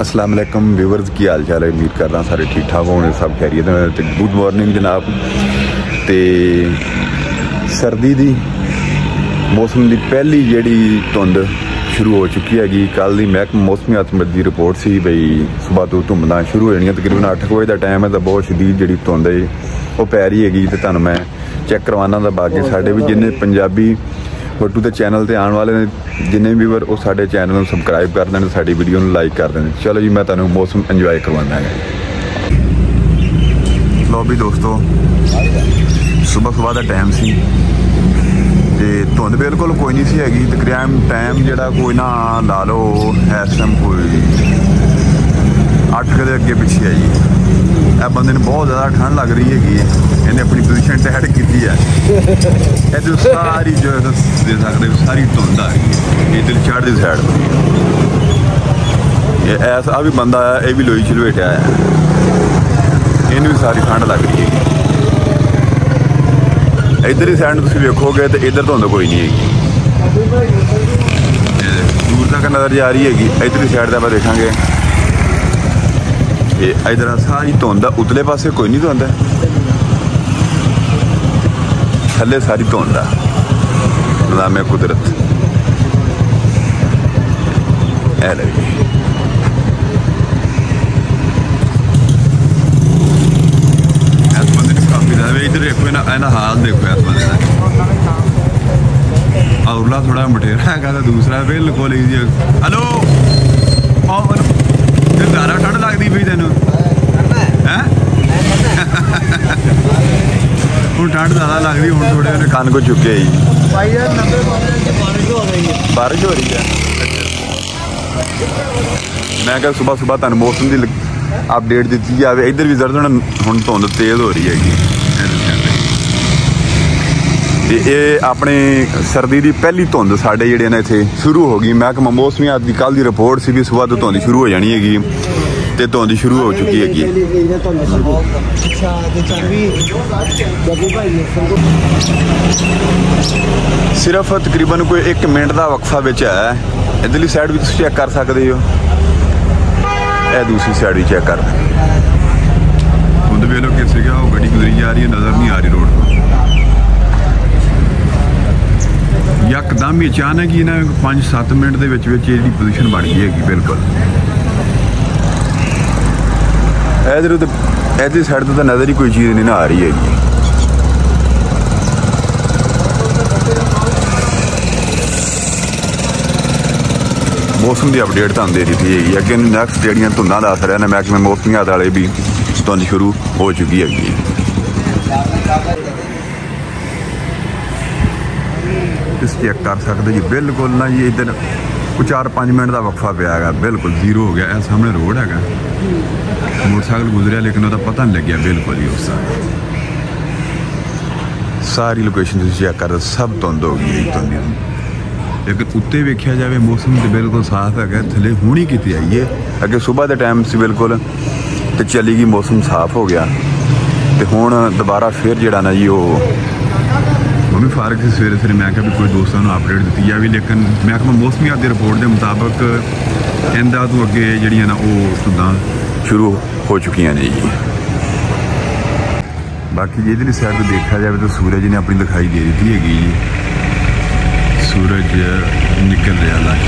अस्सलाम वालेकुम व्यूवर्स, की हाल चाल है। उम्मीद कर रहा सारे ठीक ठाक होने, सब खैरियत है। गुड मॉर्निंग जनाब। तो सर्दी की मौसम की पहली जी धुंध शुरू हो चुकी हैगी। कल की महकमा मौसमियात की रिपोर्ट सी बई सुबह तो धुंधा शुरू हो जानियां। तकरीबन 8 बजे का टाइम है, तो बहुत शदीद जी धुंध है वो पै रही हैगी। तो तुहानूं मैं चैक करवाना। तो बाकी साढ़े भी जिन्हें पंजाबी वट्टू के चैनल पर आने वाले ने जिन्हें व्यूवर वो साढ़े चैनल में सबसक्राइब कर दें, साड़ी वीडियो लाइक कर दें। चलो जी, मैं तुहानूं मौसम इंजॉय करवाना है। लो भी दोस्तों, सुबह सुबह का टाइम सी ते धुंध बिल्कुल कोई नहीं सी हैगी। तकरीबन टाइम जिहड़ा कोई ना ला लो इस टाइम कोई 8 के अगे पिछे है जी। यह बंदे ने बहुत ज़्यादा ठंड लग रही हैगी। इन्हें अपनी पोजीशन टाइट की है। इधर सारी जो दे सकते सारी धुंध आ गई है। इधर चढ़ती साइड ये ऐसा भी बंदा है, ये भी लोई चलवेटिया है, इन्हें भी सारी ठंड लग रही है। इधर ही साइड तुम वेखोगे तो इधर धुंध कोई नहीं हैगी, दूर तक नज़र जा रही हैगी। इधर ही साइड का देखा इधर सारी धुंध उतले पासे कोई नहीं धुंध है, थले सारी धुंध है। निज़ाम कुदरत है लगी। इस बंदे ने काफ़ी ज़्यादा इधर देखो इन्हें हाल देखो इस बंदे का। उरला थोड़ा मठेरा है, तो दूसरा बिल्कुल हेलो ज़्यादा ठंड लगती पी तेन है हूँ ठंड ज़्यादा लगती। हूँ थोड़े उन्हें कन को चुके ही बारिश हो रही है। मैं क्या सुबह सुबह तुहानूं मौसम की अपडेट दी जाए। इधर भी जरूर हूँ धुंध तेज़ हो रही हैगी। ये अपने सर्दी की पहली धुंध साढ़े जिहड़े ने इत्थे शुरू हो गई। महकमा मौसमियात की कल की रिपोर्ट सी भी सुबह तो धुंध शुरू हो जानी हैगी ते धुंध शुरू हो चुकी हैगी। सिर्फ तकरीबन कोई 1 मिनट का वक्फा बिच है। इधरली साइड भी तुसीं चेक कर सकते हो, यह दूसरी साइड भी चेक कर। धुंध वेख लो किस जगह वो गड्डी गुजरी जा रही है, नज़र नहीं आ रही रोड पर। यकदम ही अचानक ही ना 5-7 मिनट के जी पोजीशन बन गई हैगी बिल्कुल। इधर साइड तो नज़र ही कोई चीज़ नहीं ना आ रही हैगी। मौसम की अपडेट तो दे रही थी अगे नैक्सट जड़ियाँ धुंधा दस रहे हैं महकमे मौसमियात वाले भी धुंध शुरू हो चुकी हैगी। इस चेक कर सकते जी बिल्कुल ना जी। इधर कुछ 4-5 मिनट का वक्फा पिया है, बिल्कुल जीरो हो गया। यह सामने रोड है, मोटरसाइकिल गुजरिया लेकिन वह पता नहीं लग्या बिल्कुल ही। उस सारी लोकेशन चेक कर सब धुंध हो गई धुंध। लेकिन उत्ते वेख्या जाए मौसम तो बिल्कुल साफ है। थले हुणी की आई है, अगे सुबह के टाइम से बिल्कुल तो चली गई, मौसम साफ हो गया। तो हुण दोबारा फिर जड़ा ना जी वो भी फारक से सवेरे सवेरे मैं भी कोई दोस्तों को अपडेट दी जाए। लेकिन महकमा मौसमियात की रिपोर्ट के मुताबिक इंदा तो अगे जड़ियाँ ना वो धुंधां शुरू हो चुकी ने जी। बाकी जी इधरली साइड तो देखा जाए तो सूरज ने अपनी दिखाई दे दी हैगी जी। सूरज निकल रहा लाइट।